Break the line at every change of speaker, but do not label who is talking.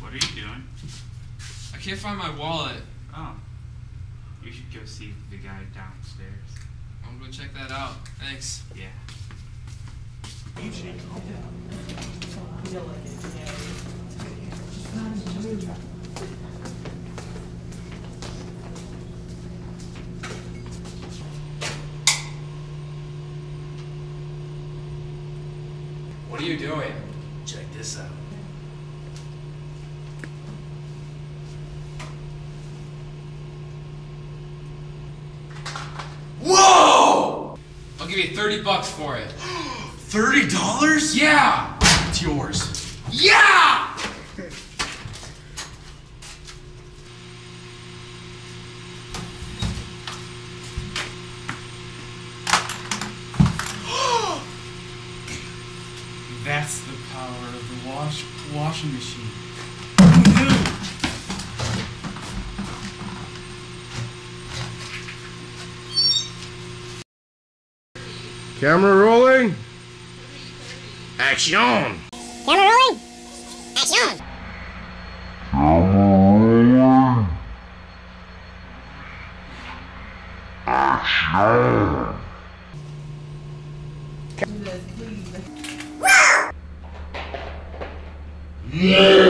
What are you doing?
I can't find my wallet.
Oh. You should go see the guy downstairs.
I'm gonna go check that out. Thanks.
Yeah.
What are you doing?
Check this out. Whoa!
I'll give you $30 for it.
$30?
Yeah!
It's yours.
Yeah!
That's the power of the washing machine.
Camera rolling. Action.
Camera rolling. Action.
Yeah.